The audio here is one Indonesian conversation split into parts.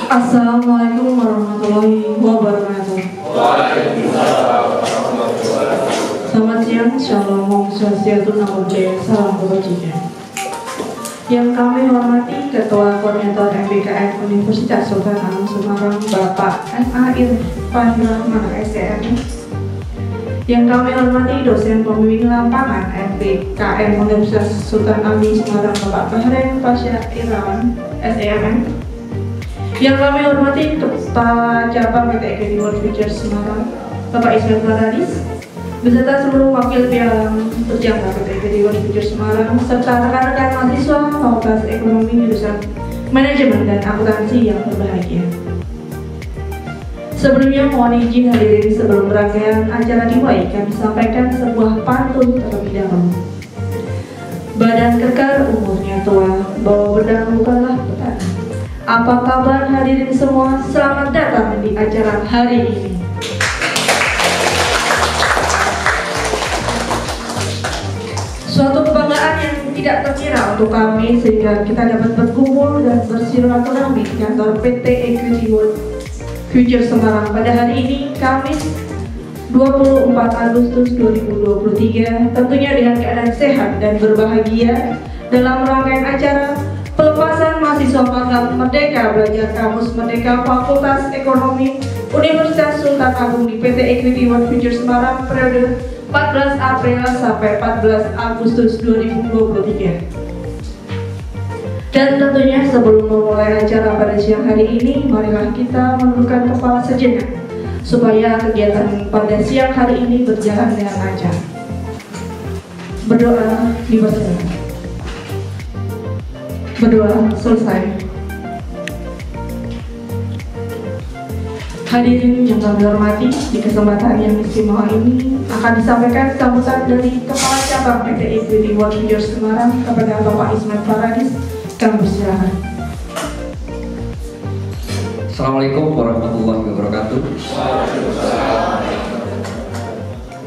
Assalamualaikum warahmatullahi wabarakatuh. Waalaikumsalam warahmatullahi wabarakatuh. Selamat siang, Shalom, Om Swastiastu, Namo Buddhaya, Salam Kebajikan. Yang kami hormati Ketua Koordinator MBKM Universitas Sultan Agung Semarang, Bapak M.A. Irfan Rahman, STM. Yang kami hormati dosen pembimbing lapangan MBKM Universitas Sultan Agung Semarang, Bapak Bahren Pasha Irawan, SEMM. Yang kami hormati Kepala Cabang PT Equity World Future Semarang, Bapak Ismail Faradis, beserta seluruh wakil yang berjangka PT Equity World Future Semarang, serta rekan-rekan mahasiswa Fakultas Ekonomi jurusan Manajemen dan Akuntansi yang berbahagia. Sebelumnya mohon izin hadirin sebelum rangkaian acara dimulai kami sampaikan sebuah pantun terlebih dahulu. Badan kekar umurnya tua, bawa pedang bukanlah petaka. Apa kabar hadirin semua? Selamat datang di acara hari ini. Suatu kebanggaan yang tidak terkira untuk kami sehingga kita dapat berkumpul dan bersilaturahmi di kantor PT Equity World Future Semarang pada hari ini, Kamis 24 Agustus 2023, tentunya dengan keadaan sehat dan berbahagia dalam rangkaian acara pelepasan mahasiswa magang Merdeka Belajar Kampus Merdeka Fakultas Ekonomi Universitas Sultan Agung di PT Equity World Future Semarang periode 14 April sampai 14 Agustus 2023. Dan tentunya sebelum memulai acara pada siang hari ini, marilah kita menundukkan kepala sejenak supaya kegiatan pada siang hari ini berjalan dengan lancar. Berdoa dipersilakan. Berdoa selesai. Hadirin yang kami hormati, di kesempatan yang istimewa ini akan disampaikan sambutan dari Kepala Cabang PT Equity World Future Semarang kepada Bapak Ismail Faradis. Kami persilakan. Assalamualaikum warahmatullahi wabarakatuh.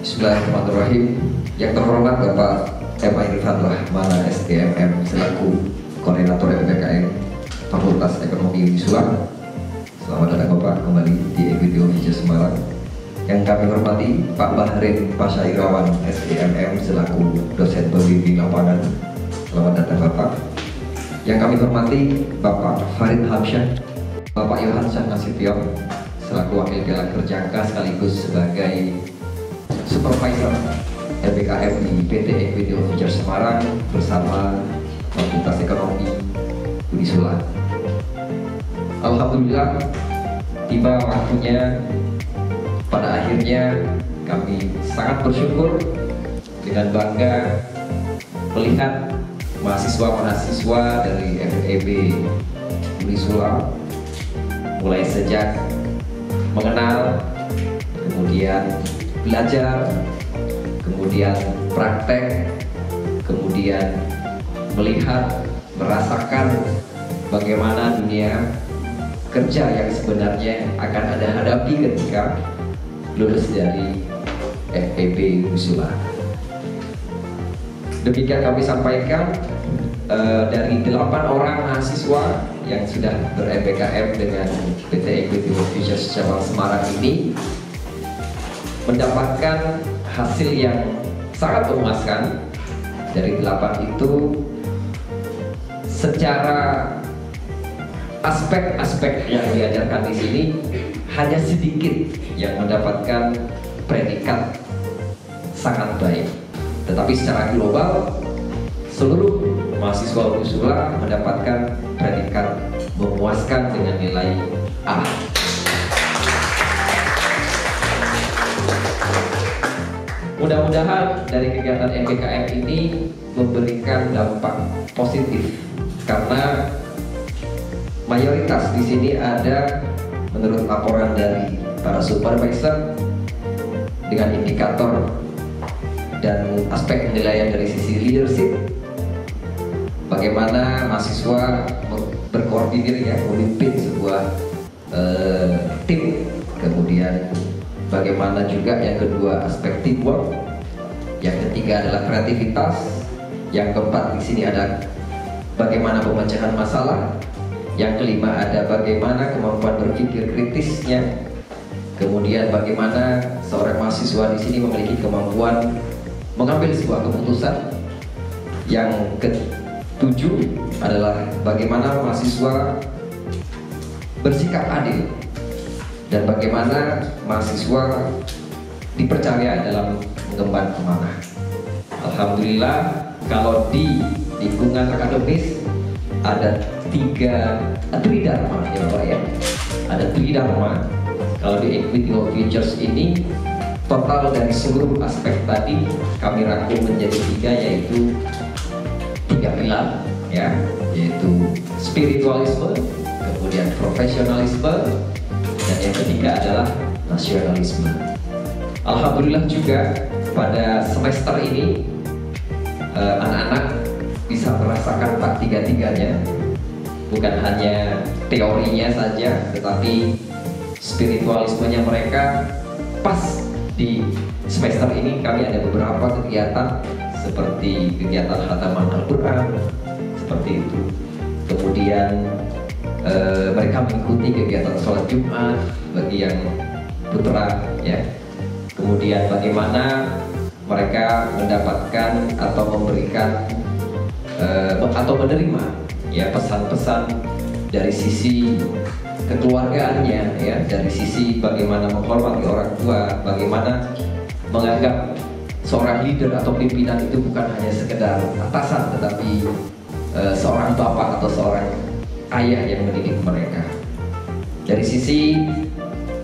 Bismillahirrahmanirrahim. Yang terhormat Bapak M.A. Irfan Rahman, STMM selaku Koordinator MBKM Fakultas Ekonomi Unisula. Selamat datang Bapak kembali di Equity World Future Semarang. Yang kami hormati Pak Bahren Pasha Irawan, SEMM selaku dosen pembimbing lapangan. Selamat datang Bapak. Yang kami hormati Bapak Farid Hamsyah, Bapak Yohan Nasution selaku wakil piala kerjangka sekaligus sebagai supervisor MBKM di PT Equity World Future Semarang bersama Fakultas Ekonomi Unisula. Alhamdulillah, tiba waktunya, pada akhirnya kami sangat bersyukur dengan bangga melihat mahasiswa-mahasiswa dari FEB Unisula mulai sejak mengenal, kemudian belajar, kemudian praktek, kemudian melihat, merasakan bagaimana dunia kerja yang sebenarnya akan Anda hadapi ketika lulus dari FEB Unisula. Demikian kami sampaikan dari 8 orang mahasiswa yang sudah ber-MBKM dengan PT Equity World Future Semarang ini mendapatkan hasil yang sangat memuaskan. Dari 8 itu secara aspek-aspek yang diajarkan di sini hanya sedikit yang mendapatkan predikat sangat baik, tetapi secara global seluruh mahasiswa Unisula mendapatkan predikat memuaskan dengan nilai A. Mudah-mudahan dari kegiatan MBKM ini memberikan dampak positif karena mayoritas di sini ada, menurut laporan dari para supervisor, dengan indikator dan aspek penilaian dari sisi leadership, bagaimana mahasiswa berkoordinir ya, memimpin sebuah tim, kemudian bagaimana juga yang kedua aspek teamwork, yang ketiga adalah kreativitas, yang keempat di sini ada bagaimana pemecahan masalah, Yang kelima ada bagaimana kemampuan berpikir kritisnya. Kemudian bagaimana seorang mahasiswa di sini memiliki kemampuan mengambil sebuah keputusan. Yang ketujuh adalah bagaimana mahasiswa bersikap adil dan bagaimana mahasiswa dipercaya dalam mengemban amanah. Alhamdulillah, kalau di lingkungan akademis ada tridharma ya Pak ya. Ada tridharma. Kalau di Equity of Futures ini total dari seluruh aspek tadi kami rangkum menjadi tiga, yaitu tiga pilar ya, yaitu spiritualisme, kemudian profesionalisme, dan yang ketiga adalah nasionalisme. Alhamdulillah juga pada semester ini anak-anak bisa merasakan tiga-tiganya, bukan hanya teorinya saja, tetapi spiritualismenya mereka pas. Di semester ini kami ada beberapa kegiatan seperti kegiatan khataman Al-Quran seperti itu. Kemudian mereka mengikuti kegiatan sholat Jumat bagi yang putra ya. Kemudian bagaimana mereka mendapatkan atau memberikan atau menerima ya pesan-pesan dari sisi kekeluargaannya ya, dari sisi bagaimana menghormati orang tua, bagaimana menganggap seorang leader atau pimpinan itu bukan hanya sekedar atasan, tetapi seorang bapak atau seorang ayah yang mendidik mereka. Dari sisi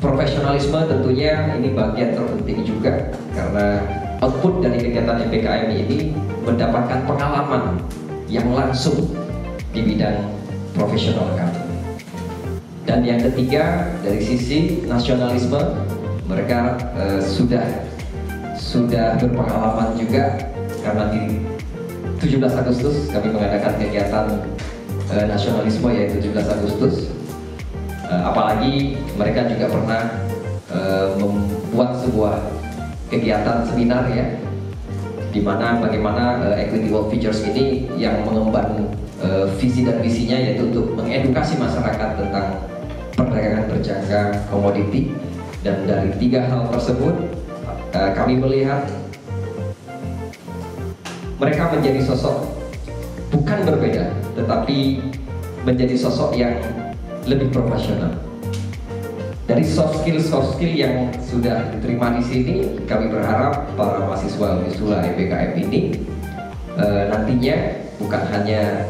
profesionalisme tentunya ini bagian terpenting juga, karena output dari kegiatan MBKM ini mendapatkan pengalaman yang langsung di bidang profesional kami. Dan yang ketiga, dari sisi nasionalisme, mereka sudah berpengalaman juga, karena di 17 Agustus kami mengadakan kegiatan nasionalisme, yaitu 17 Agustus. Apalagi mereka juga pernah membuat sebuah kegiatan seminar ya, di mana bagaimana Equity World Futures ini yang mengemban visi dan misinya, yaitu untuk mengedukasi masyarakat tentang perdagangan berjangka komoditi. Dan dari tiga hal tersebut kami melihat mereka menjadi sosok bukan berbeda, tetapi menjadi sosok yang lebih profesional. Dari soft skill yang sudah diterima di sini, kami berharap para mahasiswa Unisula MBKM ini nantinya bukan hanya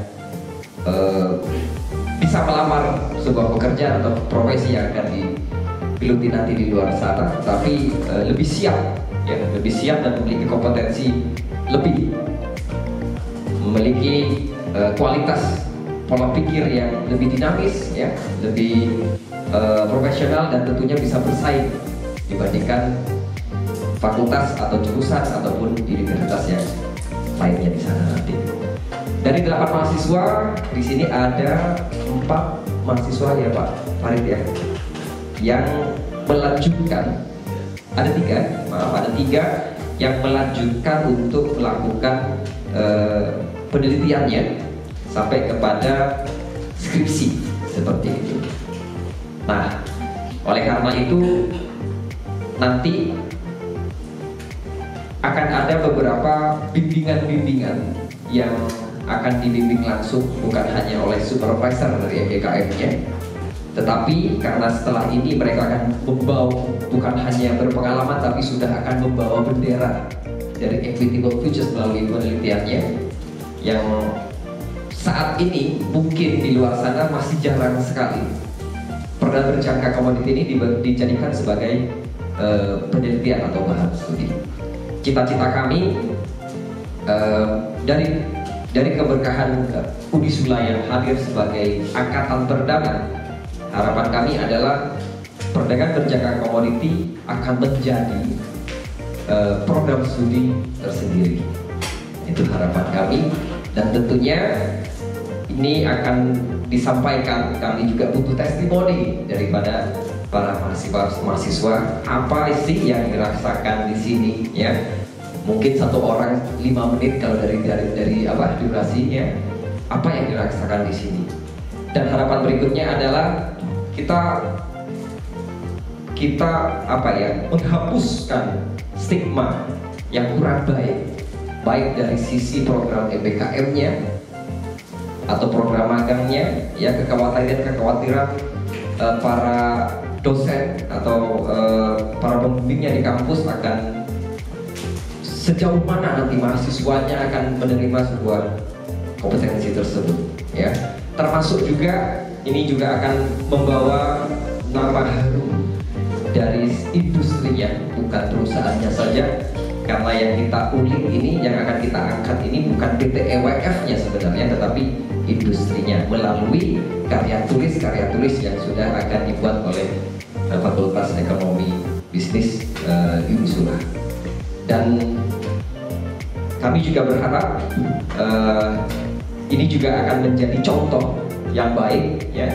bisa melamar sebuah pekerjaan atau profesi yang akan digeluti nanti di luar sana, tapi lebih siap ya, lebih siap dan memiliki kompetensi lebih, memiliki kualitas pola pikir yang lebih dinamis ya, lebih profesional, dan tentunya bisa bersaing dibandingkan fakultas atau jurusan ataupun universitas yang lainnya di sana nanti. Dari 8 mahasiswa di sini ada 4 mahasiswa ya Pak Farid ya, yang melanjutkan, ada 3 yang melanjutkan untuk melakukan penelitiannya sampai kepada skripsi seperti itu. Nah, oleh karena itu nanti akan ada beberapa bimbingan-bimbingan yang akan dibimbing langsung, bukan hanya oleh supervisor dari MBKM-nya, tetapi karena setelah ini mereka akan membawa, bukan hanya berpengalaman, tapi sudah akan membawa bendera dari Equity World Futures melalui penelitiannya, yang saat ini mungkin di luar sana masih jarang sekali perdagangan berjangka komoditi ini dijadikan sebagai penelitian atau bahan studi. Cita-cita kami dari keberkahan Unisula yang hadir sebagai angkatan perdana, harapan kami adalah perdagangan berjangka komoditi akan menjadi program studi tersendiri. Itu harapan kami, dan tentunya ini akan disampaikan, kami juga butuh testimoni daripada para mahasiswa apa sih yang dirasakan di sini ya. Mungkin satu orang 5 menit kalau dari durasinya, apa yang dirasakan di sini. Dan harapan berikutnya adalah kita menghapuskan stigma yang kurang baik dari sisi program MBKM-nya atau program magangnya, ya, kekhawatiran para dosen atau para pembimbingnya di kampus akan sejauh mana nanti mahasiswanya akan menerima sebuah kompetensi tersebut, ya. Termasuk juga ini juga akan membawa nama harum dari industrinya, bukan perusahaannya saja. Karena yang kita ulik ini, yang akan kita angkat ini bukan PT EWF-nya sebenarnya, tetapi industrinya melalui karya tulis yang sudah akan dibuat oleh Fakultas Ekonomi Bisnis Unisula. Dan kami juga berharap ini juga akan menjadi contoh yang baik, ya,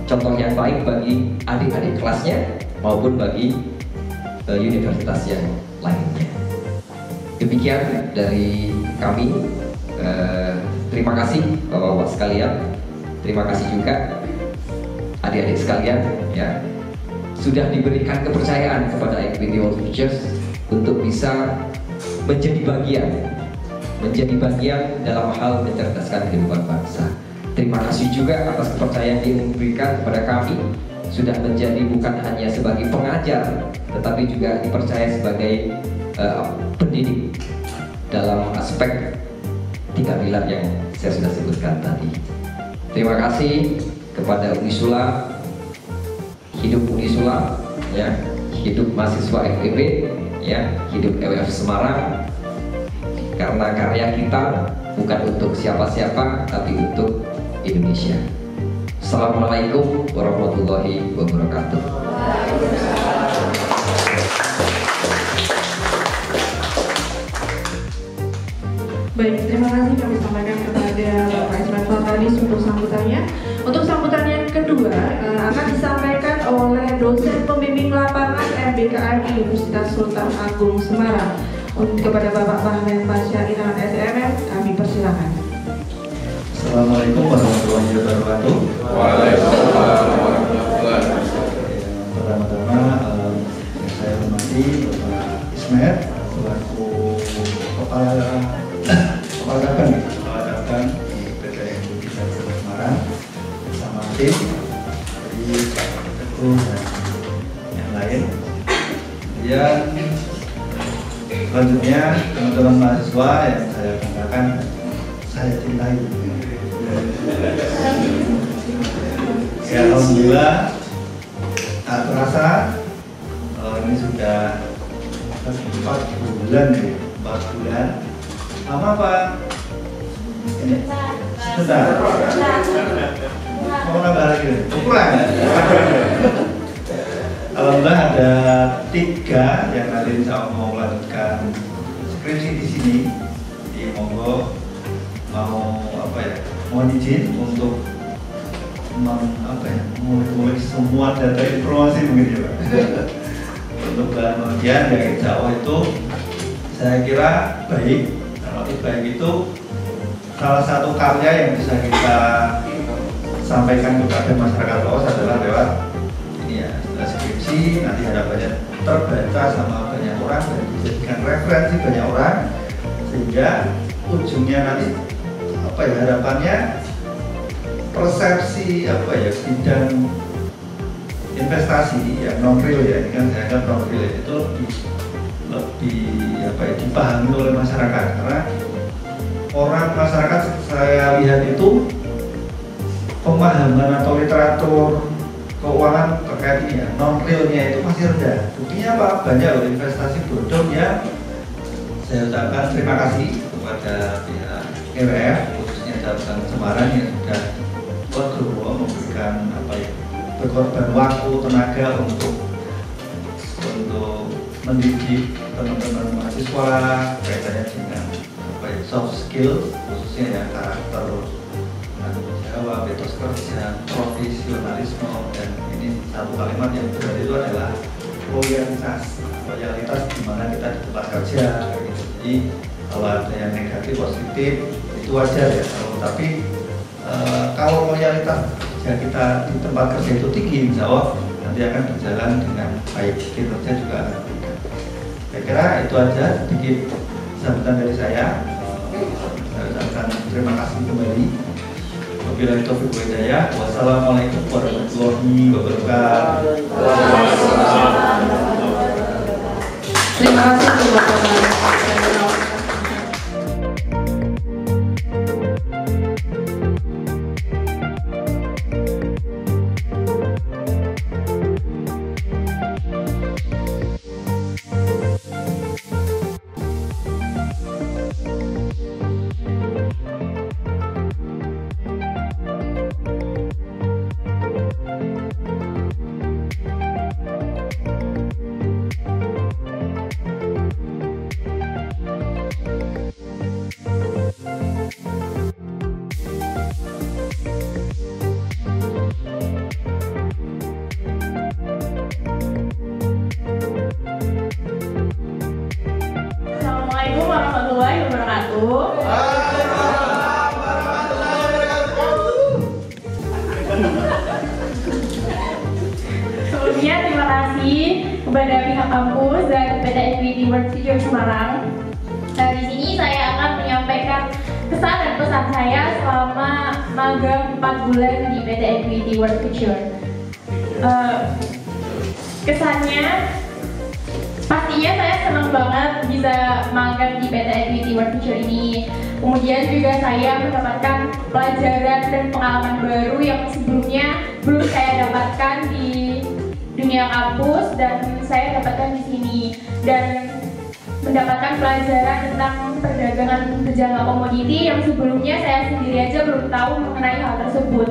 contoh yang baik bagi adik-adik kelasnya maupun bagi universitas yang lainnya. Demikian dari kami. Terima kasih Bapak-bapak sekalian. Terima kasih juga adik-adik sekalian, ya, sudah diberikan kepercayaan kepada Equity World Futures untuk bisa menjadi bagian dalam hal mencerdaskan kehidupan bangsa. Terima kasih juga atas kepercayaan yang diberikan kepada kami, sudah menjadi bukan hanya sebagai pengajar, tetapi juga dipercaya sebagai pendidik dalam aspek 3 pilar yang saya sudah sebutkan tadi. Terima kasih kepada Unisula, hidup Unisula, ya, hidup mahasiswa FEB, ya, hidup EWF Semarang. Karena karya kita bukan untuk siapa-siapa, tapi untuk Indonesia. Assalamualaikum warahmatullahi wabarakatuh. Baik, terima kasih kami sampaikan kepada Bapak Ismail Faradis untuk sambutannya. Untuk sambutan yang kedua akan disampaikan oleh dosen pembimbing lapangan MBKM Universitas Sultan Agung Semarang. Kepada Bapak Bahlil Pasha Inawan SMM, kami persilakan. Assalamualaikum warahmatullahi wabarakatuh. Waalaikumsalam warahmatullahi wabarakatuh. Pertama-tama saya hormati Bapak Ismail selaku kepala cabang di PT Universitas Semarang bersama tim dari Pak Teguh dan yang lain. Kemudian selanjutnya teman-teman mahasiswa yang saya banggakan, saya cintai. Ya, alhamdulillah tak terasa ini sudah 4 bulan. Lama apa? Ini sebentar. Mau nambah lagi? Kurang. Alhamdulillah ada 3 yang nanti insya Allah mau melanjutkan skripsi di sini. Jadi monggo mohon izin untuk mulai semua data informasi mungkin ya Pak. Untuk bahan ujian yang insya Allah itu saya kira baik. Relatif baik itu salah satu karya yang bisa kita sampaikan kepada masyarakat luas adalah lewat ini ya, skripsi. Nanti harapannya terbaca sama banyak orang dan dijadikan referensi banyak orang, sehingga ujungnya nanti harapannya persepsi bidang investasi yang non real ya, ini kan saya anggap non real itu lebih dipahami oleh masyarakat, karena masyarakat saya lihat itu pemahaman atau literatur keuangan terkait ini ya, non realnya itu masih rendah. Buktinya apa? Banyak loh investasi bodong ya. Saya ucapkan terima kasih kepada pihak EWF, khususnya cabang Semarang yang sudah bergerak memberikan berkorban waktu, tenaga untuk mendidik teman-teman mahasiswa kaitannya dengan soft skill, khususnya ya karakter, tanggung jawab, etos kerja, profesionalisme, dan ini satu kalimat yang berat itu adalah loyalitas di mana kita di tempat kerja gitu. Jadi kalau ada yang negatif positif itu wajar ya, tapi kalau loyalitas kita di tempat kerja itu tinggi, insya Allah nanti akan berjalan dengan baik, kinerja juga akan baik. Saya kira itu aja sedikit sambutan dari saya. Saya ucapkan terima kasih kembali. Wabillahi taufiq wal hidayah. Wassalamualaikum warahmatullahi wabarakatuh. Terima kasih Bapak. Assalamualaikum warahmatullahi wabarakatuh. Sebelumnya terima kasih kepada pihak kampus dan PT Equity World Future Semarang. Di sini saya akan menyampaikan kesan dan pesan saya selama magang 4 bulan di PT Equity World Future. Kesannya, pastinya saya senang banget bisa magang di PT Equity World Future ini. Kemudian juga saya mendapatkan pelajaran dan pengalaman baru yang sebelumnya belum saya dapatkan di dunia kampus dan saya dapatkan di sini, dan mendapatkan pelajaran tentang perdagangan berjangka komoditi yang sebelumnya saya sendiri aja belum tahu mengenai hal tersebut.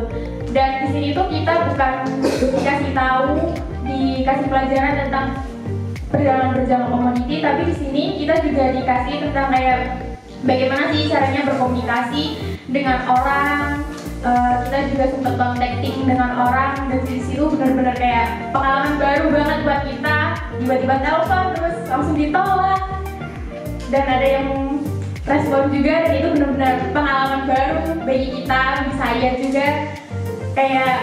Dan di sini tuh kita bukan dikasih tahu, dikasih pelajaran tentang perdagangan berjangka komoditi, tapi di sini kita juga dikasih tentang kayak bagaimana sih caranya berkomunikasi dengan orang. Kita juga sempat contacting dengan orang, dan di situ benar-benar kayak pengalaman baru banget buat kita. Tiba-tiba telepon terus langsung ditolak, dan ada yang respon juga, dan itu benar-benar pengalaman baru bagi kita, bagi saya juga. Kayak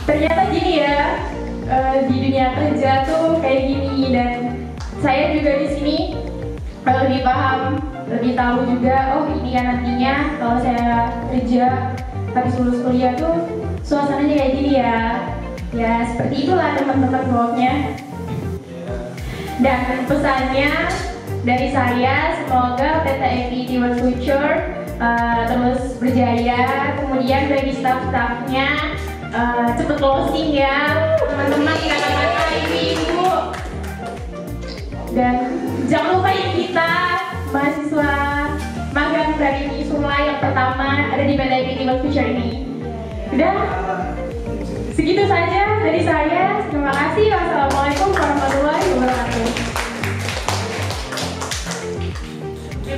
ternyata gini ya, di dunia kerja tuh kayak gini, dan saya juga di sini lebih paham, lebih tahu juga, oh ini kan nantinya kalau saya kerja habis lulus kuliah tuh suasananya kayak gini ya. Ya seperti itulah teman-teman vlognya. Dan pesannya dari saya, semoga PT Equity World Future terus berjaya. Kemudian bagi staff-staffnya cepet closing ya teman-teman, kakak-kakak, ibu-ibu. Dan jangan lupa ya, kita mahasiswa magang dari Sumla yang pertama ada di PT Equity World Future ini. Udah, segitu saja dari saya. Terima kasih. Wassalamualaikum warahmatullahi wabarakatuh.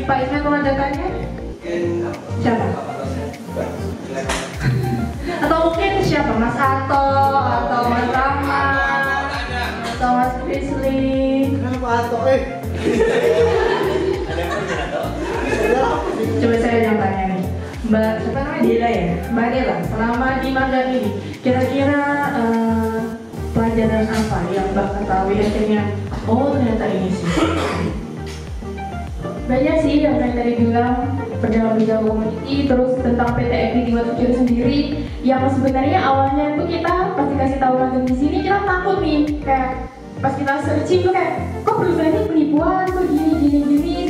Pak Isma komandannya siapa? Atau mungkin siapa? Mas Ato atau Mas Rama atau Mas Krisli? Kenapa Ato? Coba saya yang tanya nih, Mbak siapa namanya, Dela ya? Mbak Dela, selama di magang ini kira-kira pelajaran apa yang Mbak ketahui akhirnya, oh ternyata ini sih? Banyak sih yang saya tadi bilang, perdagangan berjangka komoditi, terus tentang PT Equity World Future sendiri, yang sebenarnya awalnya tuh kita pas dikasih tahu magang di sini kita takut nih, kayak pas kita searching tuh kayak kok perusahaan ini penipuan tuh gini.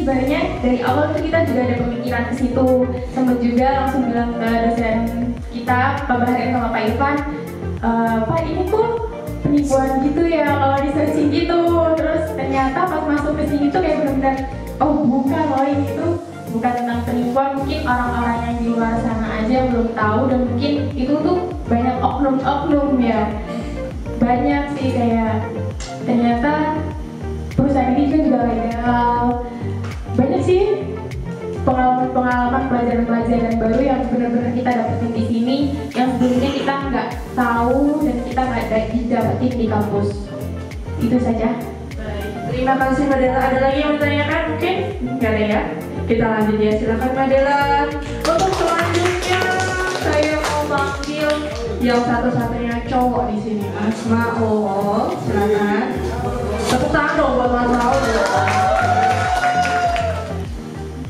Sebenarnya dari awal tuh kita juga ada pemikiran ke situ, sempat juga langsung bilang ke dosen kita, Pak Bahar sama Pak Irfan, Pak ini kok penipuan gitu ya kalau di searching gitu. Terus ternyata pas masuk ke sini tuh kayak benar-benar, oh bukan loh, ini tuh bukan tentang penipuan. Mungkin orang-orang yang di luar sana aja belum tahu, dan mungkin itu tuh banyak oknum-oknum ya. Banyak sih, kayak ternyata perusahaan ini kan juga legal. Banyak sih pengalaman-pengalaman, pelajaran-pelajaran baru yang benar-benar kita dapetin di sini, yang sebelumnya kita nggak tahu dan kita nggak dapetin di kampus. Itu saja. Terima kasih Mbak Dela. Ada lagi yang ditanyakan mungkin? Nggak ada ya? Kita lanjut ya, silakan Mbak Dela. Untuk selanjutnya yang satu-satunya cowok di sini, Mas Maul. Silakan. Tepuk tangan dong buat Mas Maul.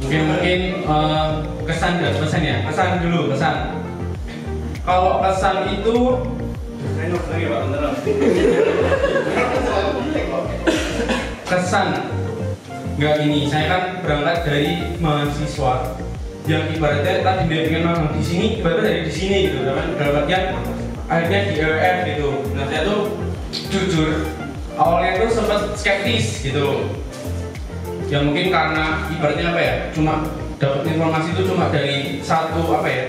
Mungkin kesan dan pesan ya. Kesan dulu, kesan. Kalau kesan itu kesan nggak gini. Saya kan berangkat dari mahasiswa yang ibaratnya tadi dia pengen magang di sini, ibaratnya dari di sini gitu, kan? Berangkatnya akhirnya di EWF gitu. Nah saya tuh jujur awalnya tuh sempat skeptis gitu. Ya mungkin karena ibaratnya apa ya, cuma dapat informasi itu cuma dari satu apa ya,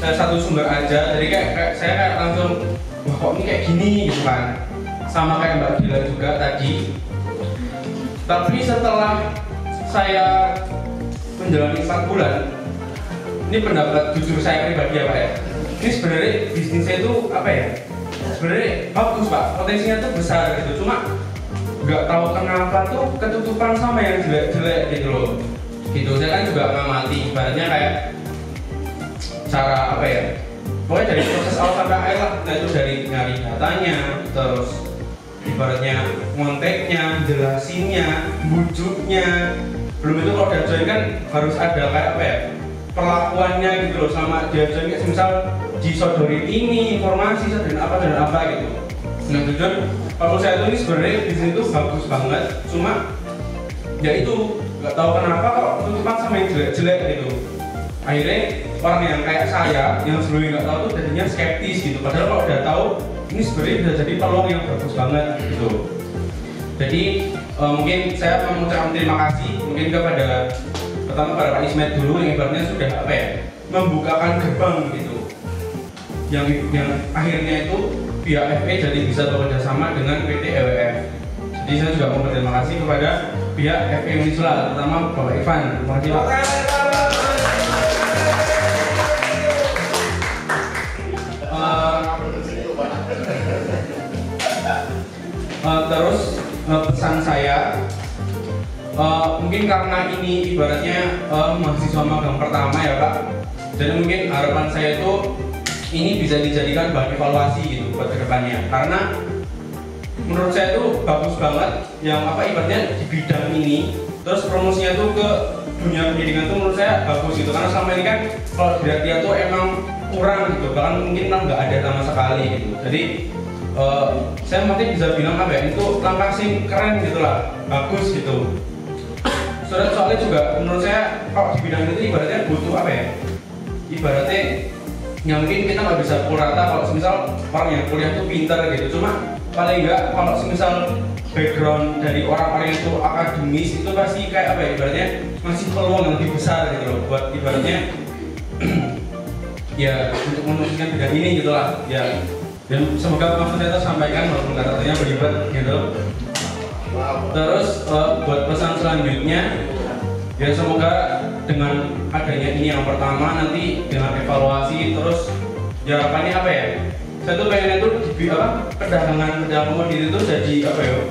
satu sumber aja. Jadi kayak saya kayak langsung wah kok ini kayak gini gitu kan. Sama kayak Mbak Gila juga tadi. Tapi setelah saya menjalani 4 bulan, ini pendapat jujur saya pribadi ya Pak ya. Ini sebenarnya bisnisnya itu apa ya? Sebenarnya bagus Pak, potensinya tuh besar gitu. Cuma nggak tahu kenapa tuh ketutupan sama yang jelek-jelek gitu loh. Gitu saya kan juga ngamati, ibaratnya kayak cara apa ya? Pokoknya dari proses awal sampai akhir lah. Nah itu dari nyari datanya, terus ibaratnya ngonteknya, jelasinnya, bujuknya. Belum itu kalau dia join kan harus ada kayak apa ya, perlakuannya gitu loh, sama dia join kayak misal disodorin ini informasi sodorin apa dan apa gitu. Nah jujur kalau saya tuh ini sebenarnya di sini tuh bagus banget, cuma ya itu nggak tahu kenapa kok tutupan sama yang jelek-jelek gitu. Akhirnya orang yang kayak saya yang sebelumnya nggak tahu tuh jadinya skeptis gitu. Padahal kalau udah tahu ini sebenarnya bisa jadi peluang yang bagus banget gitu. Jadi mungkin saya mengucapkan terima kasih mungkin kepada pertama pada Pak Ismet dulu yang ibaratnya sudah apa ya, membukakan gerbang gitu. Yang akhirnya itu pihak FE jadi bisa bekerja sama dengan PT EWF. Jadi saya juga mau berterima kasih kepada pihak FE Unisula, terutama Bapak Ivan. Terima kasih Pak. Terus pesan saya mungkin karena ini ibaratnya mahasiswa magang pertama ya Pak, jadi mungkin harapan saya itu ini bisa dijadikan bahan evaluasi gitu buat kedepannya, karena menurut saya itu bagus banget yang apa ibaratnya di bidang ini, terus promosinya tuh ke dunia pendidikan tuh menurut saya bagus gitu, karena selama ini kan kalau dia tuh emang kurang gitu, bahkan mungkin nggak ada sama sekali gitu. Jadi saya mungkin bisa bilang apa ya, itu langkah sing keren gitulah, bagus gitu. Soalnya juga menurut saya kalau di bidang itu ibaratnya butuh apa ya, ibaratnya yang mungkin kita nggak bisa pukul rata kalau misal orang yang kuliah itu pintar gitu, cuma paling enggak kalau misal background dari orang-orang itu akademis itu pasti kayak apa ya, ibaratnya masih peluang yang lebih besar gitu loh buat ibaratnya ya untuk menuliskan bidang ini gitulah ya. Dan semoga maksud saya tersampaikan walaupun kata-katanya berlibat gitu. Terus buat pesan selanjutnya ya semoga dengan adanya ini yang pertama, nanti dengan evaluasi terus harapannya apa ya, saya tuh pengen itu di apa, perdagangan komoditi itu jadi apa ya,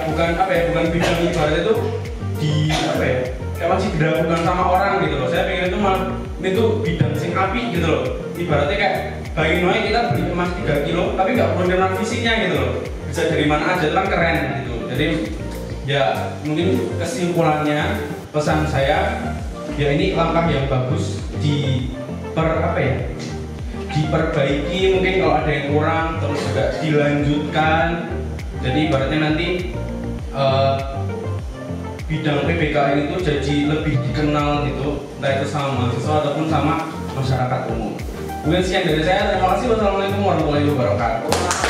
bukan apa ya, bukan bidang ibaratnya itu di apa ya, kayak masih digabungkan sama orang gitu loh. Saya pengen itu malah ini tuh bidang sing api gitu loh, ibaratnya kayak bayangin aja kita beli emas 3 kilo tapi nggak perlu dengan fisiknya gitu loh, bisa dari mana aja, itu kan keren gitu. Jadi ya mungkin kesimpulannya pesan saya ya ini langkah yang bagus diperbaiki mungkin kalau ada yang kurang, terus juga dilanjutkan. Jadi ibaratnya nanti bidang PBKN itu jadi lebih dikenal gitu, entah itu sama mahasiswa ataupun sama masyarakat umum. Mungkin sekian dari saya, terima kasih. Wassalamualaikum warahmatullahi wabarakatuh.